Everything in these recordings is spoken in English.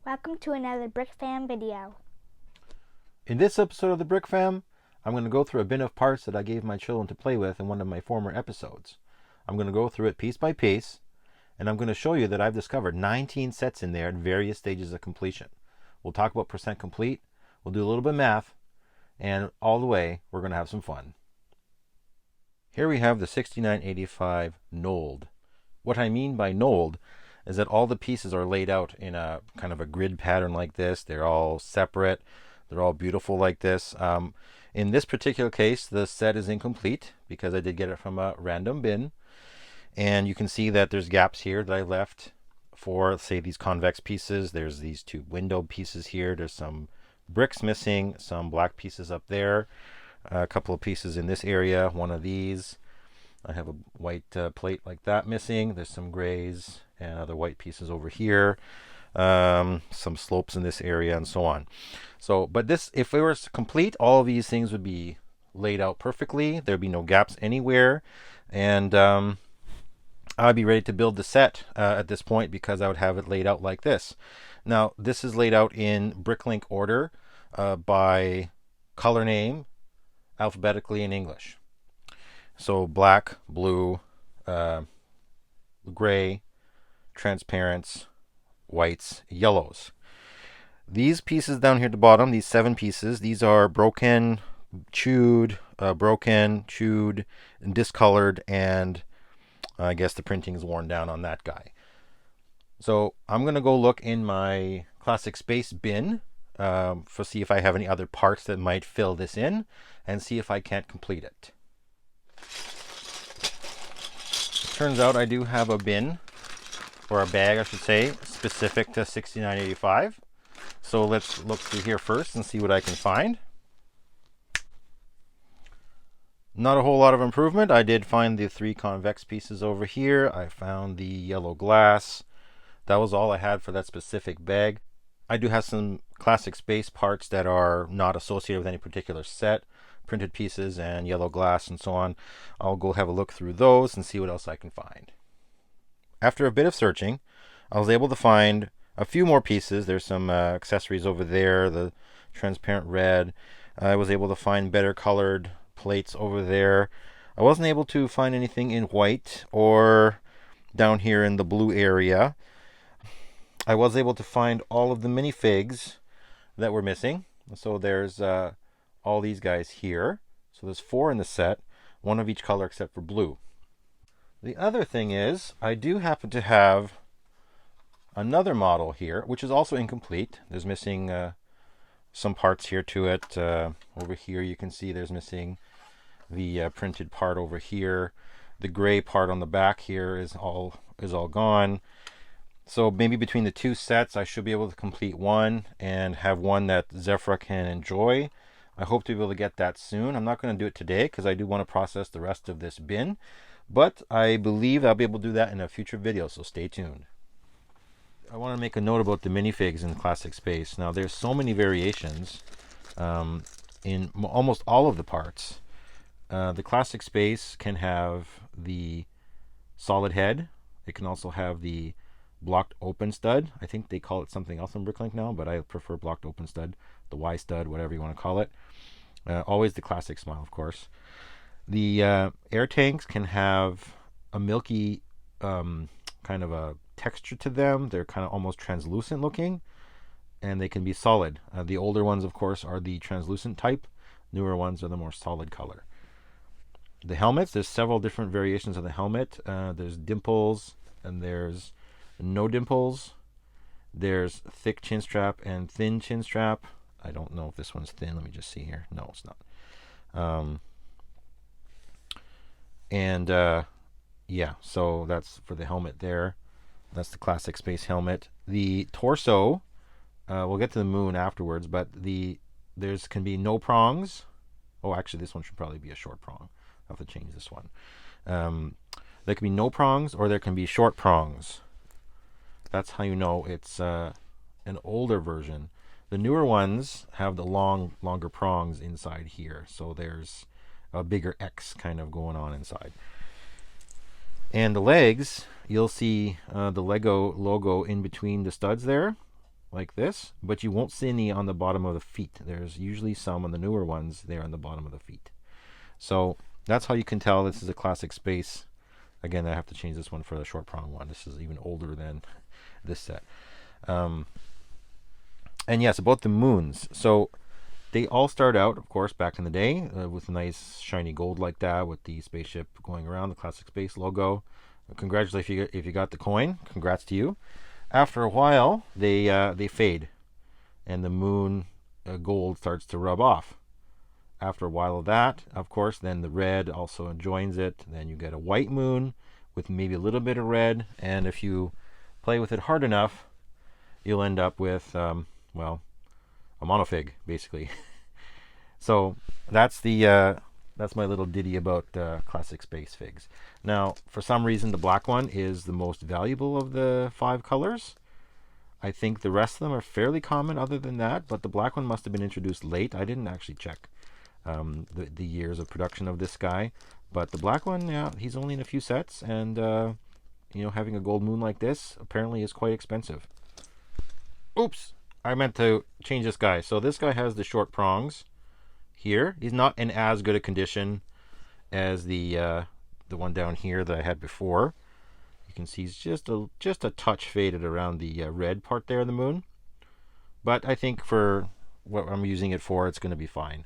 Welcome to another BrikFam video. In this episode of the BrikFam, I'm going to go through a bin of parts that I gave my children to play with in one of my former episodes. I'm going to go through it piece by piece, and I'm going to show you that I've discovered 19 sets in there at various stages of completion. We'll talk about percent complete, we'll do a little bit of math, and all the way, we're going to have some fun. Here we have the 6985 Knolled. What I mean by Knolled is that all the pieces are laid out in a kind of a grid pattern like this. They're all separate. They're all beautiful like this. In this particular case, the set is incomplete because I did get it from a random bin. And you can see that there's gaps here that I left for, say, these convex pieces. There's these two window pieces here. There's some bricks missing, some black pieces up there, a couple of pieces in this area, one of these. I have a white plate like that missing. There's some grays and other white pieces over here. Some slopes in this area and so on. So, but this, if it was complete, all of these things would be laid out perfectly. There'd be no gaps anywhere. And I'd be ready to build the set at this point because I would have it laid out like this. Now, this is laid out in BrickLink order by color name, alphabetically in English. So black, blue, gray, transparents, whites, yellows. These pieces down here at the bottom, these 7 pieces, these are broken, chewed, and discolored, and I guess the printing is worn down on that guy. So I'm going to go look in my Classic Space bin for see if I have any other parts that might fill this in and see if I can't complete it. Turns out I do have a bin, or a bag I should say, specific to 6985. So let's look through here first and see what I can find. Not a whole lot of improvement. I did find the 3 convex pieces over here. I found the yellow glass. That was all I had for that specific bag. I do have some Classic Space parts that are not associated with any particular set. Printed pieces and yellow glass and so on. I'll go have a look through those and see what else I can find. After a bit of searching, I was able to find a few more pieces. There's some accessories over there, the transparent red. I was able to find better colored plates over there. I wasn't able to find anything in white or down here in the blue area. I was able to find all of the minifigs that were missing. So there's all these guys here. So there's 4 in the set, 1 of each color except for blue. The other thing is, I do happen to have another model here, which is also incomplete. There's missing some parts here to it. Over here you can see there's missing the printed part over here. The gray part on the back here is all gone. So maybe between the 2 sets, I should be able to complete one and have one that Zephyra can enjoy. I hope to be able to get that soon. I'm not going to do it today because I do want to process the rest of this bin. But I believe I'll be able to do that in a future video, so stay tuned. I want to make a note about the minifigs in Classic Space. Now, there's so many variations in almost all of the parts. The Classic Space can have the solid head. It can also have the blocked open stud. I think they call it something else in BrickLink now, but I prefer blocked open stud, the Y stud, whatever you want to call it. Always the classic smile, of course. The air tanks can have a milky kind of a texture to them. They're kind of almost translucent looking, and they can be solid. The older ones, of course, are the translucent type. Newer ones are the more solid color. The helmets, there's several different variations of the helmet. There's dimples, and there's no dimples. There's thick chin strap and thin chin strap. I don't know if this one's thin. Let me just see here. No, it's not. Yeah, so that's for the helmet there. That's the Classic Space helmet. The torso, we'll get to the moon afterwards, but there's can be no prongs. Oh, actually, this one should probably be a short prong. I'll have to change this one. There can be no prongs or there can be short prongs. That's how you know it's an older version. The newer ones have the longer prongs inside here. So there's a bigger X kind of going on inside. And the legs, you'll see the Lego logo in between the studs there. like this, but you won't see any on the bottom of the feet. There's usually some on the newer ones there on the bottom of the feet. So that's how you can tell this is a classic space. Again, I have to change this one for the short prong one. This is even older than this set. And yes, about the moons. So they all start out, of course, back in the day with a nice shiny gold like that, with the spaceship going around, the classic space logo. Congratulations if you got the coin. Congrats to you. After a while, they fade, and the moon gold starts to rub off. After a while of that, of course, then the red also joins it. Then you get a white moon with maybe a little bit of red, and if you play with it hard enough, you'll end up with, well, a monofig, basically. So that's my little ditty about classic space figs. Now, for some reason, the black one is the most valuable of the 5 colors. I think the rest of them are fairly common other than that, but the black one must have been introduced late. I didn't actually check the years of production of this guy, but the black one, yeah, he's only in a few sets, and having a gold moon like this apparently is quite expensive. Oops, I meant to change this guy. So this guy has the short prongs here. He's not in as good a condition as the one down here that I had before. You can see he's just a touch faded around the red part there of the moon, but I think for what I'm using it for, it's going to be fine.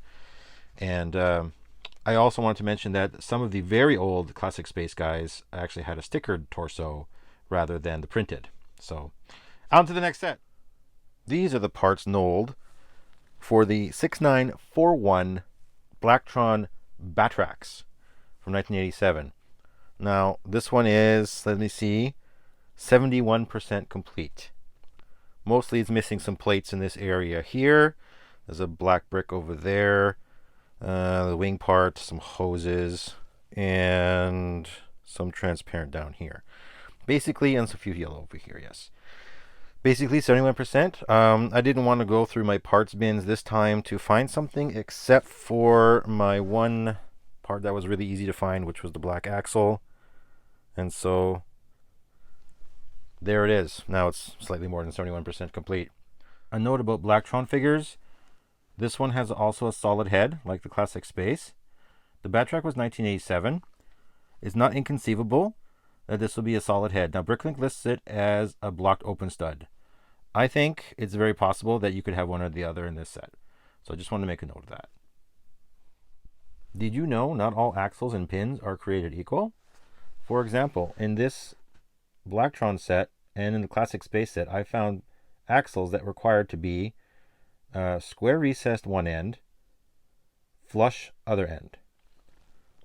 And I also wanted to mention that some of the very old classic space guys actually had a stickered torso rather than the printed. So on to the next set. These are the parts Knolled for the 6941 Blacktron Battrax from 1987. Now, this one is, let me see, 71% complete. Mostly it's missing some plates in this area here. There's a black brick over there. The wing part, some hoses, and some transparent down here. Basically, and a few yellow over here, yes. Basically 71%. I didn't want to go through my parts bins this time to find something except for my one part that was really easy to find, which was the black axle. And so there it is. Now it's slightly more than 71% complete. A note about Blacktron figures. This one has also a solid head, like the classic space. The Battrax was 1987. It's not inconceivable that this will be a solid head. Now, Bricklink lists it as a blocked open stud. I think it's very possible that you could have one or the other in this set. So I just want to make a note of that. Did you know not all axles and pins are created equal? For example, in this Blacktron set and in the classic space set, I found axles that required to be square recessed one end, flush other end.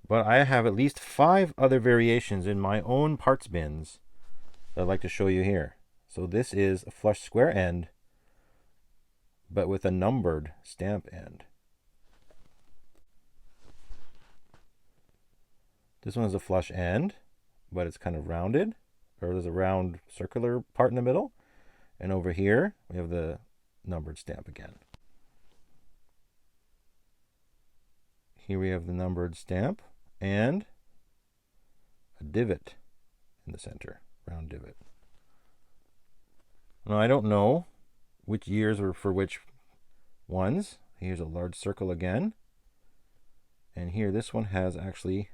But I have at least 5 other variations in my own parts bins that I'd like to show you here. So this is a flush square end, but with a numbered stamp end. This one is a flush end, but it's kind of rounded, or there's a round circular part in the middle. And over here, we have the numbered stamp again. Here we have the numbered stamp and a divot in the center, round divot. Now I don't know which years were for which ones. Here's a large circle again. And here this one has actually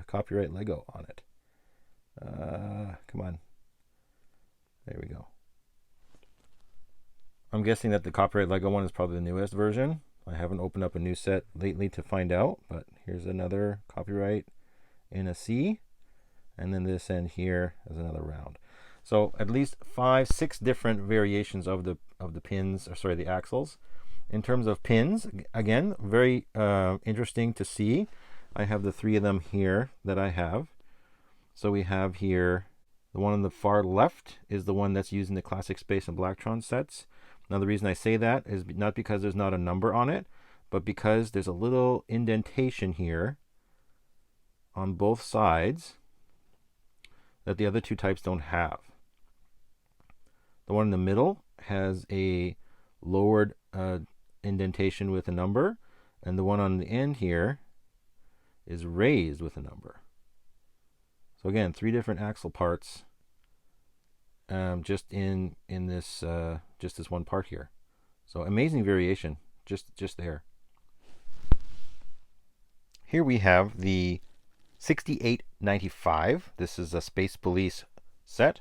copyright Lego on it. Come on. There we go. I'm guessing that the copyright Lego one is probably the newest version. I haven't opened up a new set lately to find out, but here's another copyright in a C, and then this end here is another round. So at least 5, 6 different variations of the pins, or sorry, the axles. In terms of pins, again, very interesting to see. I have the 3 of them here that I have. So we have here the one on the far left is the one that's used in the classic space and Blacktron sets. Now the reason I say that is not because there's not a number on it, but because there's a little indentation here on both sides that the other 2 types don't have. The one in the middle has a lowered indentation with a number, and the one on the end here is raised with a number. So again, 3 different axle parts, just in this just this one part here. So amazing variation just there. Here we have the 6895. This is a Space Police set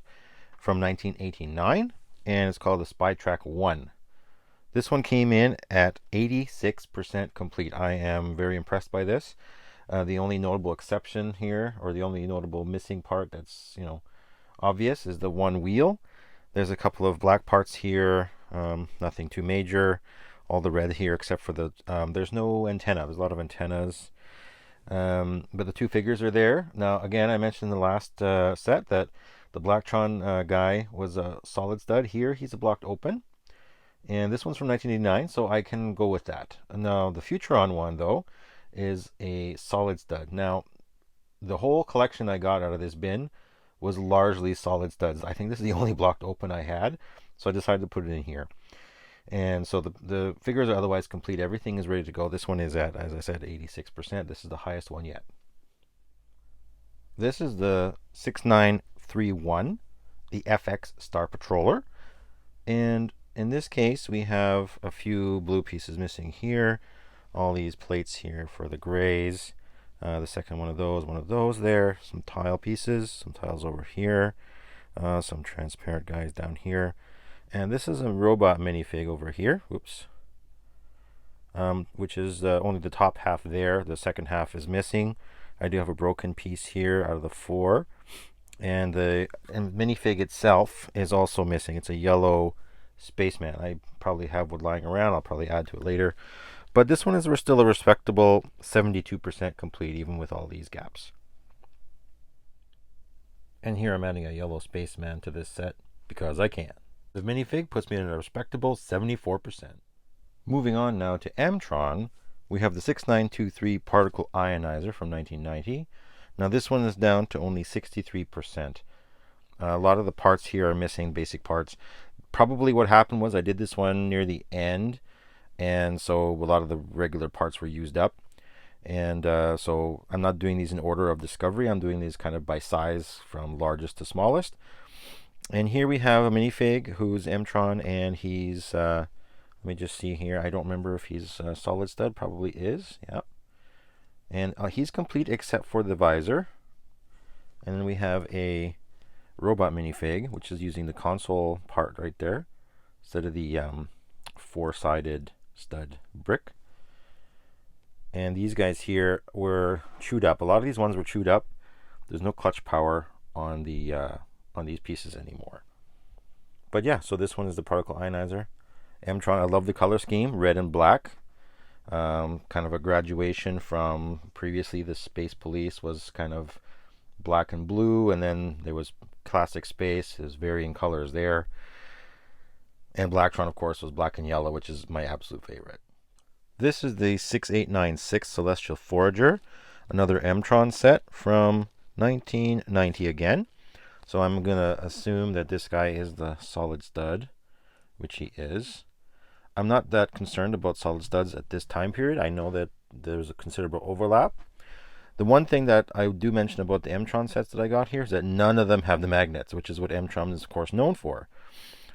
from 1989, and it's called the Spy Trak 1. This one came in at 86% complete. I am very impressed by this. The only notable exception here, or the only notable missing part that's, obvious, is the one wheel. There's a couple of black parts here, nothing too major. All the red here, except for the, there's no antenna. There's a lot of antennas. But the two figures are there. Now, again, I mentioned in the last set that the Blacktron guy was a solid stud. Here, he's a blocked open. And this one's from 1989, so I can go with that. Now, the Futuron one, though, is a solid stud. Now, the whole collection I got out of this bin was largely solid studs. I think this is the only blocked open I had, so I decided to put it in here. And so the figures are otherwise complete. Everything is ready to go. This one is at, as I said, 86%. This is the highest one yet. This is the 6931, the FX Star Patroller. And in this case, we have a few blue pieces missing here. All these plates here for the grays. The second one of those there. Some tile pieces, some tiles over here. Some transparent guys down here. And this is a robot minifig over here. Oops. Which is only the top half there. The second half is missing. I do have a broken piece here out of the 4. And the minifig itself is also missing. It's a yellow spaceman. I probably have wood lying around. I'll probably add to it later. But this one is still a respectable 72% complete, even with all these gaps. And here I'm adding a yellow spaceman to this set because I can. The minifig puts me in a respectable 74%. Moving on now to Amtron, we have the 6923 Particle Ionizer from 1990. Now this one is down to only 63%. A lot of the parts here are missing, basic parts. Probably what happened was I did this one near the end, and so a lot of the regular parts were used up. And so I'm not doing these in order of discovery. I'm doing these kind of by size from largest to smallest. And here we have a minifig who's Amtron, and he's, let me just see here. I don't remember if he's a solid stud. Probably is, yeah. And he's complete except for the visor. And then we have a robot minifig, which is using the console part right there, instead of the 4-sided stud brick. And these guys here were chewed up. A lot of these ones were chewed up. There's no clutch power on the on these pieces anymore. But yeah, so this one is the Particle Ionizer. Amtron, I love the color scheme, red and black. Kind of a graduation from previously the Space Police was kind of black and blue, and then there was classic space. There's varying colors there. And Blacktron, of course, was black and yellow, which is my absolute favorite. This is the 6896 Celestial Forager, another Amtron set from 1990 again. So I'm going to assume that this guy is the solid stud, which he is. I'm not that concerned about solid studs at this time period. I know that there's a considerable overlap. The one thing that I do mention about the Amtron sets that I got here is that none of them have the magnets, which is what Amtron is, of course, known for.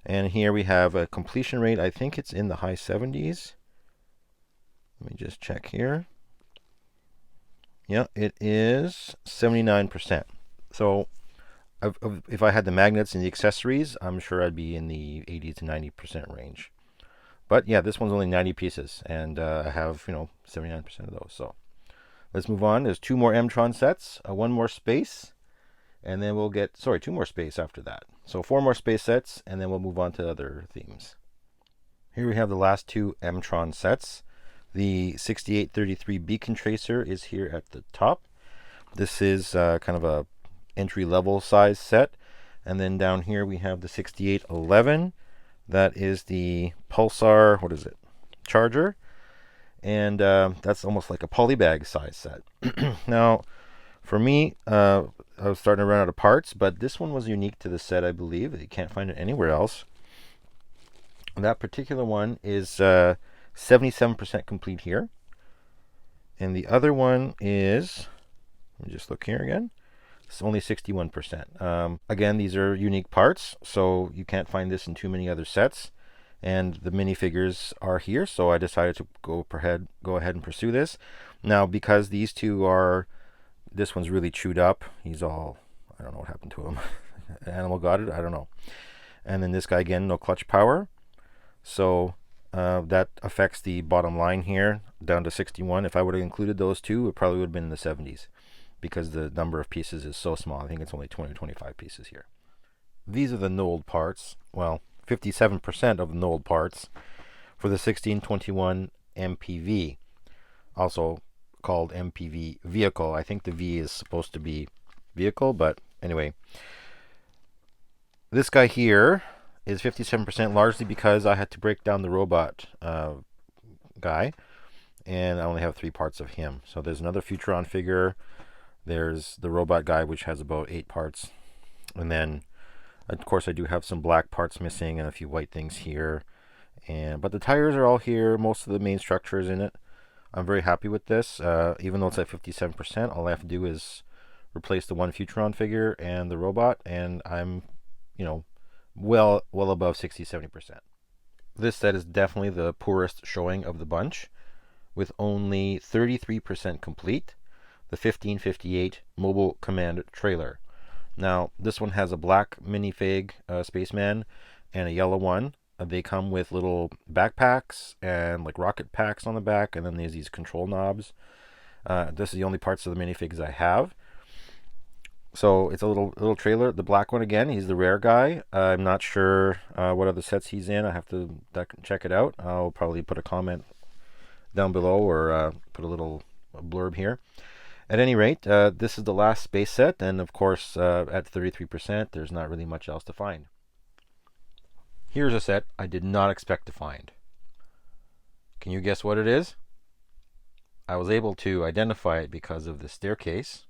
And here we have a completion rate. I think it's in the high 70s. Let me just check here. Yeah, it is 79%. So if I had the magnets and the accessories, I'm sure I'd be in the 80 to 90% range. But yeah, this one's only 90 pieces, and I have, 79% of those. So let's move on. There's 2 more Amtron sets, 1 more space, and then we'll get, 2 more space after that. So 4 more space sets, and then we'll move on to other themes. Here we have the last 2 Amtron sets. The 6833 Beacon Tracer is here at the top. This is kind of a entry-level size set. And then down here we have the 6811. That is the Pulsar, charger. And that's almost like a polybag size set. Now, for me, I was starting to run out of parts, but this one was unique to the set, I believe. You can't find it anywhere else. That particular one is 77% complete here. And the other one is, let me just look here again. It's only 61%. Again, these are unique parts, so you can't find this in too many other sets. And the minifigures are here, so I decided to go ahead and pursue this. Now, because these two are, this one's really chewed up. He's all, I don't know what happened to him. Animal got it, I don't know. And then this guy again, no clutch power. So that affects the bottom line here down to 61. If I would have included those two, it probably would have been in the 70s because the number of pieces is so small. I think it's only 20 or 25 pieces here. These are the Knolled parts. Well, 57% of the Knolled parts for the 1621 MPV, also called MPV vehicle. I think the V is supposed to be vehicle, but anyway. This guy here is 57% largely because I had to break down the robot guy, and I only have 3 parts of him. So there's another Futuron figure. There's the robot guy, which has about 8 parts. And then, of course, I do have some black parts missing and a few white things here. But the tires are all here. Most of the main structure is in it. I'm very happy with this. Even though it's at 57%, all I have to do is replace the one Futuron figure and the robot, and I'm, you know, well above 60-70%. This set is definitely the poorest showing of the bunch, with only 33% complete. The 1558 Mobile Command Trailer. Now, this one has a black minifig spaceman and a yellow one. They come with little backpacks and like rocket packs on the back, and then there's these control knobs. This is the only parts of the minifigs I have. So it's a little trailer. The black one again, he's the rare guy. I'm not sure what other sets he's in. I have to check it out. I'll probably put a comment down below or put a little blurb here. At any rate, this is the last space set, and of course at 33% there's not really much else to find. Here's a set I did not expect to find. Can you guess what it is? I was able to identify it because of the staircase.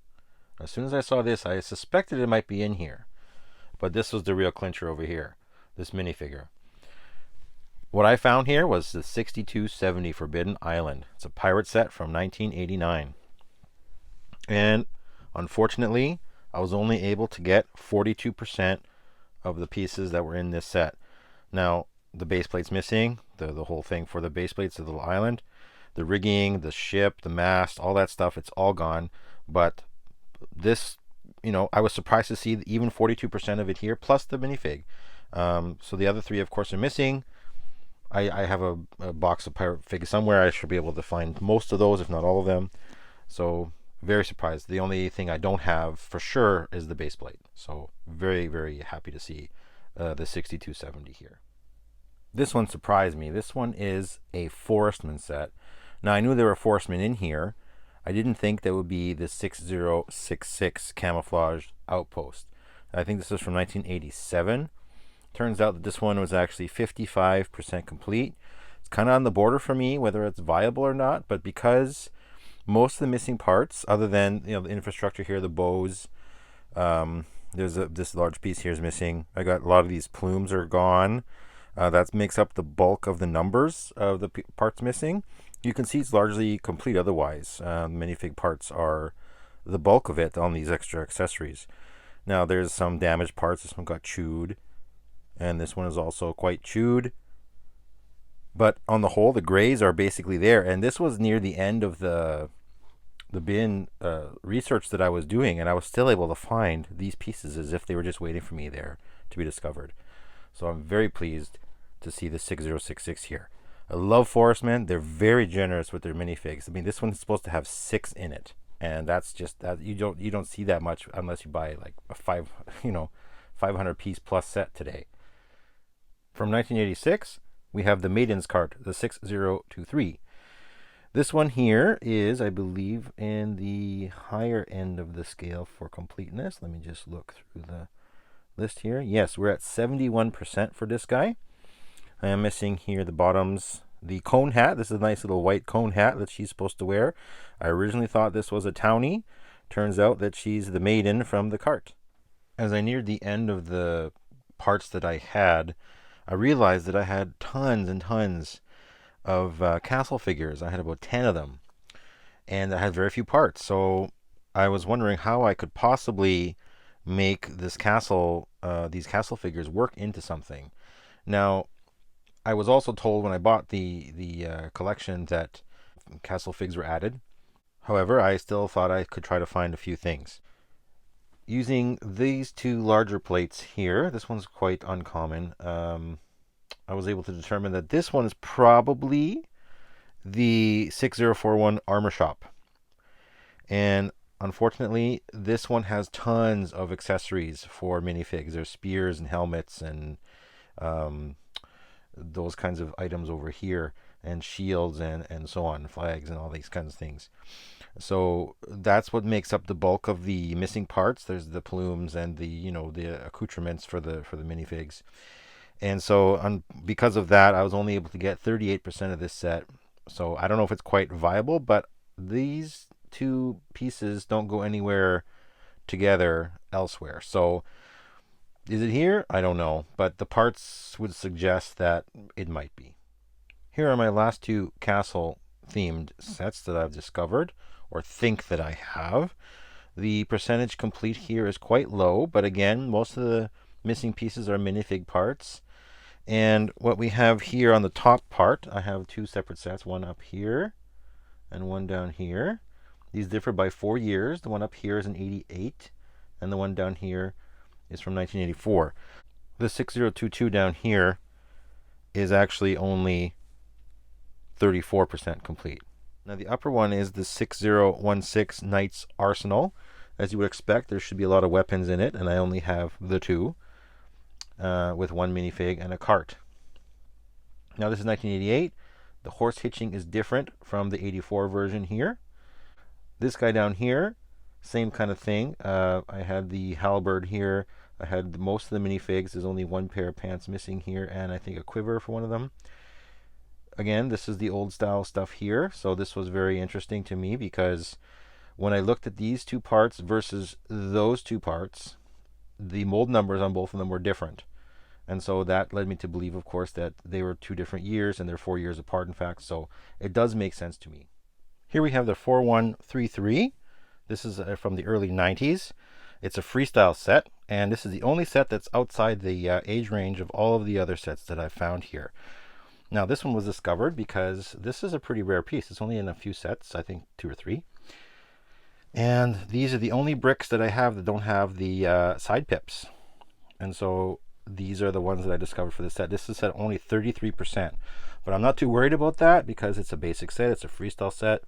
As soon as I saw this, I suspected it might be in here. But this was the real clincher over here, this minifigure. What I found here was the 6270 Forbidden Island. It's a pirate set from 1989. And unfortunately, I was only able to get 42% of the pieces that were in this set. Now, the base plate's missing, the whole thing for the base plates of the little island. The rigging, the ship, the mast, all that stuff, it's all gone. But this, you know, I was surprised to see even 42% of it here, plus the minifig. So the other 3, of course, are missing. I have a box of pirate figs somewhere. I should be able to find most of those, if not all of them. So very surprised. The only thing I don't have for sure is the base plate. So very, very happy to see the 6270 here. This one surprised me. This one is a Forestmen set. Now, I knew there were Forestmen in here. I didn't think that would be the 6066 Camouflage Outpost. I think this is from 1987. Turns out that this one was actually 55% complete. It's kind of on the border for me whether it's viable or not, but because most of the missing parts, other than, you know, the infrastructure here, the bows, there's this large piece here is missing. I got a lot of these plumes are gone. That makes up the bulk of the numbers of the parts missing. You can see it's largely complete otherwise. Minifig parts are the bulk of it on these extra accessories. Now there's some damaged parts. This one got chewed, and this one is also quite chewed. But on the whole, the grays are basically there. And this was near the end of the bin research that I was doing, and I was still able to find these pieces as if they were just waiting for me there to be discovered. So I'm very pleased to see the 6066 here. I love Forestmen. They're very generous with their minifigs. I mean, this one's supposed to have 6 in it, and that's just that you don't see that much unless you buy like a 500 piece plus set today. From 1986, we have the Maiden's cart, the 6023. This one here is, I believe, in the higher end of the scale for completeness. Let me just look through the list here. Yes, we're at 71% for this guy. I am missing here the bottoms, the cone hat. This is a nice little white cone hat that she's supposed to wear. I originally thought this was a townie. Turns out that she's the Maiden from the cart. As I neared the end of the parts that I had, I realized that I had tons and tons of castle figures. I had about 10 of them, and I had very few parts. So I was wondering how I could possibly make this castle, these castle figures work into something. Now, I was also told when I bought the collection that castle figs were added. However, I still thought I could try to find a few things. Using these two larger plates here, this one's quite uncommon. I was able to determine that this one is probably the 6041 Armour Shop. And unfortunately, this one has tons of accessories for minifigs. There's spears and helmets and those kinds of items over here, and shields and so on, flags and all these kinds of things. So that's what makes up the bulk of the missing parts. There's the plumes and the the accoutrements for the minifigs. And so because of that, I was only able to get 38% of this set. So I don't know if it's quite viable, but these two pieces don't go anywhere together elsewhere. So is it here? I don't know, but the parts would suggest that it might be. Here are my last two castle themed sets that I've discovered, or think that I have. The percentage complete here is quite low, but again, most of the missing pieces are minifig parts. And what we have here on the top part, I have two separate sets, one up here and one down here. These differ by 4 years. The one up here is an 88, and the one down here is from 1984. The 6022 down here is actually only 34% complete. Now the upper one is the 6016 Knights Arsenal. As you would expect, there should be a lot of weapons in it, and I only have the two, with one minifig and a cart. Now this is 1988. The horse hitching is different from the 84 version here. This guy down here, same kind of thing. I had the halberd here. I had most of the minifigs. There's only one pair of pants missing here, and I think a quiver for one of them. Again, this is the old style stuff here. So this was very interesting to me because when I looked at these two parts versus those two parts, the mold numbers on both of them were different. And so that led me to believe, of course, that they were 2 different years, and they're 4 years apart, in fact. So it does make sense to me. Here we have the 4133. This is from the early 90s. It's a freestyle set, and this is the only set that's outside the age range of all of the other sets that I've found here. Now, this one was discovered because this is a pretty rare piece. It's only in a few sets, I think 2 or 3. And these are the only bricks that I have that don't have the side pips. And so these are the ones that I discovered for this set. This is set only 33%. But I'm not too worried about that because it's a basic set. It's a freestyle set.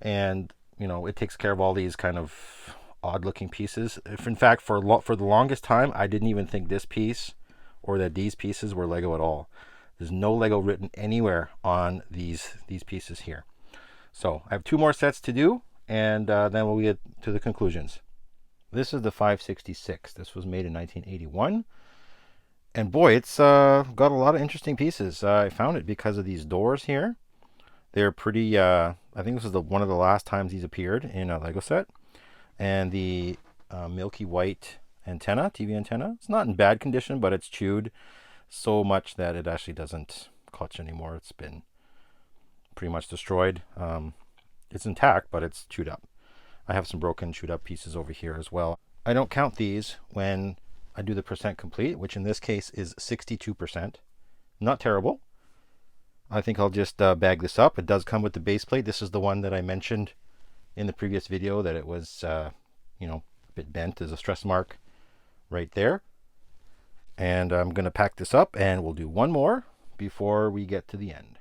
And, it takes care of all these kind of odd looking pieces. If in fact, for the longest time, I didn't even think this piece or that these pieces were Lego at all. There's no Lego written anywhere on these pieces here. So I have 2 more sets to do, and then we'll get to the conclusions. This is the 566. This was made in 1981. And boy, it's got a lot of interesting pieces. I found it because of these doors here. They're pretty, I think this is one of the last times these appeared in a Lego set. And the milky white antenna, TV antenna. It's not in bad condition, but it's chewed so much that it actually doesn't clutch anymore. It's been pretty much destroyed. It's intact, but it's chewed up. I have some broken, chewed up pieces over here as well. I don't count these when I do the percent complete, which in this case is 62%. Not terrible. I think I'll just bag this up. It does come with the base plate. This is the one that I mentioned in the previous video that it was, a bit bent. There's a stress mark right there. And I'm going to pack this up, and we'll do one more before we get to the end.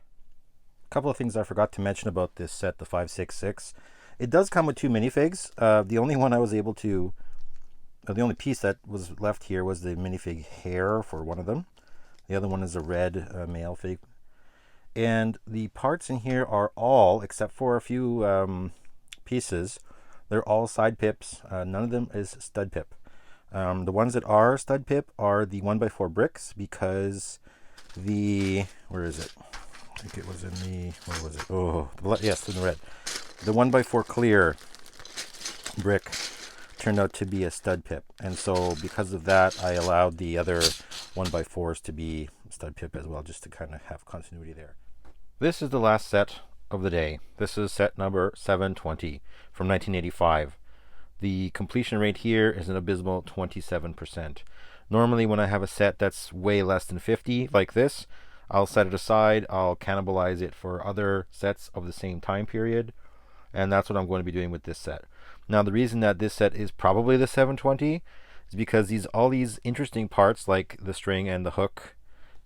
A couple of things I forgot to mention about this set, the 566. It does come with 2 minifigs. The only one I was able to, the only piece that was left here was the minifig hair for one of them. The other one is a red male fig. And the parts in here are all, except for a few pieces, they're all side pips. None of them is stud pip. The ones that are stud pip are the 1x4 bricks because where is it? I think it was in the, where was it? Oh, yes, in the red. The 1x4 clear brick turned out to be a stud pip. And so because of that, I allowed the other 1x4s to be stud pip as well, just to kind of have continuity there. This is the last set of the day. This is set number 720 from 1985. the completion rate here is an abysmal 27%. Normally when I have a set that's way less than 50 like this, I'll set it aside, I'll cannibalize it for other sets of the same time period, and that's what I'm going to be doing with this set. Now the reason that this set is probably the 720 is because all these interesting parts like the string and the hook,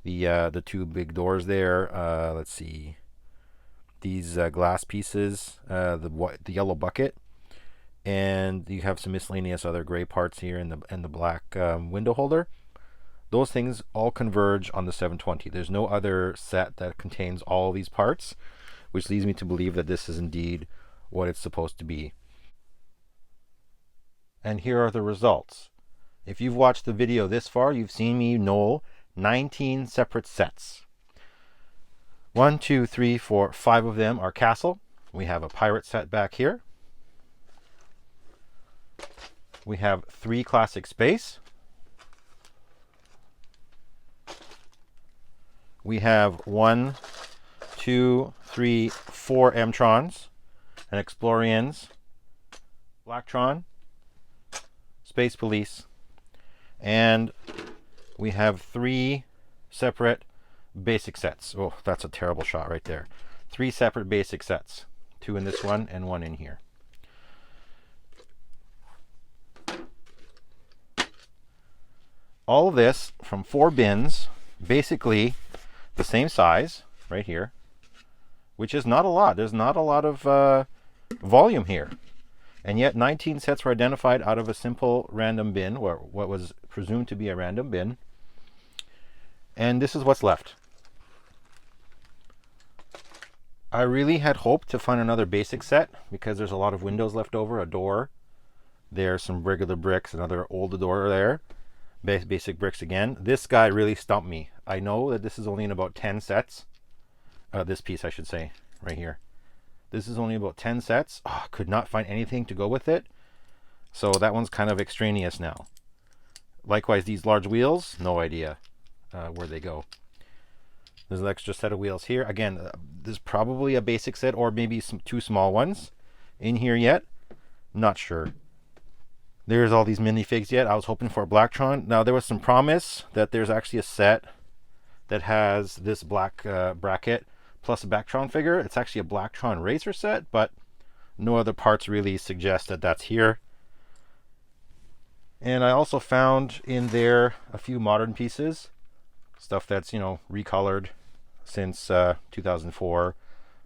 the two big doors there, let's see, these glass pieces, the yellow bucket, and you have some miscellaneous other gray parts here and the black window holder. Those things all converge on the 720. There's no other set that contains all these parts, which leads me to believe that this is indeed what it's supposed to be. And here are the results. If you've watched the video this far, you've seen me knoll 19 separate sets. 1, 2, 3, 4, 5 of them are castle. We have a pirate set back here. We have 3 classic space. We have 1, 2, 3, 4 Amtrons, an Explorians, Blacktron, Space Police, and we have 3 separate basic sets. Oh, that's a terrible shot right there. 3 separate basic sets. 2 in this one and 1 in here. All of this from 4 bins, basically the same size right here, which is not a lot. There's not a lot of volume here. And yet 19 sets were identified out of a simple random bin, or what was presumed to be a random bin. And this is what's left. I really had hoped to find another basic set because there's a lot of windows left over, a door. There's some regular bricks, another old door there. Basic bricks again. This guy really stumped me. I know that this is only in about 10 sets. This piece, I should say, right here. This is only about 10 sets. Oh, could not find anything to go with it. So that one's kind of extraneous now. Likewise, these large wheels, no idea where they go. There's an extra set of wheels here. Again, there's probably a basic set or maybe 2 small ones in here yet. Not sure. There's all these minifigs yet. I was hoping for a Blacktron. Now, there was some promise that there's actually a set that has this black bracket plus a Blacktron figure. It's actually a Blacktron Racer set, but no other parts really suggest that that's here. And I also found in there a few modern pieces. Stuff that's, recolored since 2004.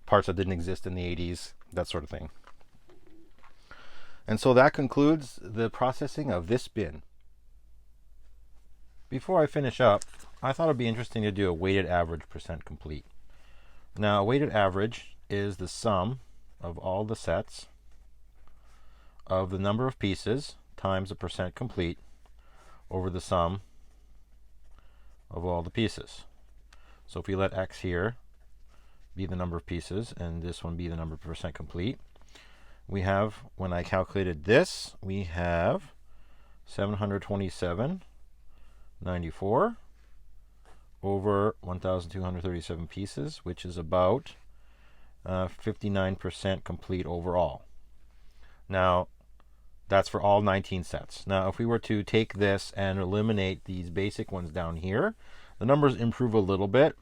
Parts that didn't exist in the 80s. That sort of thing. And so that concludes the processing of this bin. Before I finish up, I thought it'd be interesting to do a weighted average % complete. Now, a weighted average is the sum of all the sets of the number of pieces times the % complete over the sum of all the pieces. So if we let X here be the number of pieces and this one be the number of % complete, we have, when I calculated this, we have 727.94 over 1,237 pieces, which is about 59% complete overall. Now, that's for all 19 sets. Now, if we were to take this and eliminate these basic ones down here, the numbers improve a little bit.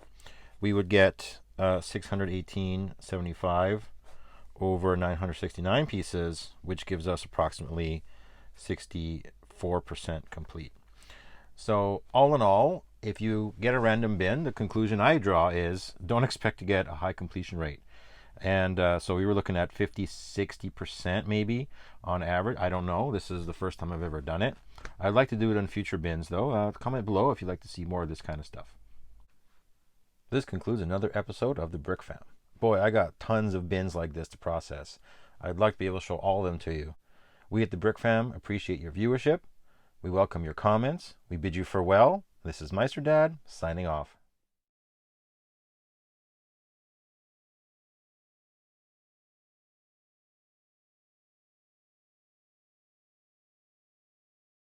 We would get 618.75 over 969 pieces, which gives us approximately 64% complete. So all in all, if you get a random bin, the conclusion I draw is don't expect to get a high completion rate. And so we were looking at 50-60% maybe on average. I don't know. This is the first time I've ever done it. I'd like to do it on future bins though. Comment below if you'd like to see more of this kind of stuff. This concludes another episode of the BrikFam. Boy, I got tons of bins like this to process. I'd like to be able to show all of them to you. We at the BrikFam appreciate your viewership. We welcome your comments. We bid you farewell. This is Meister Dad, signing off.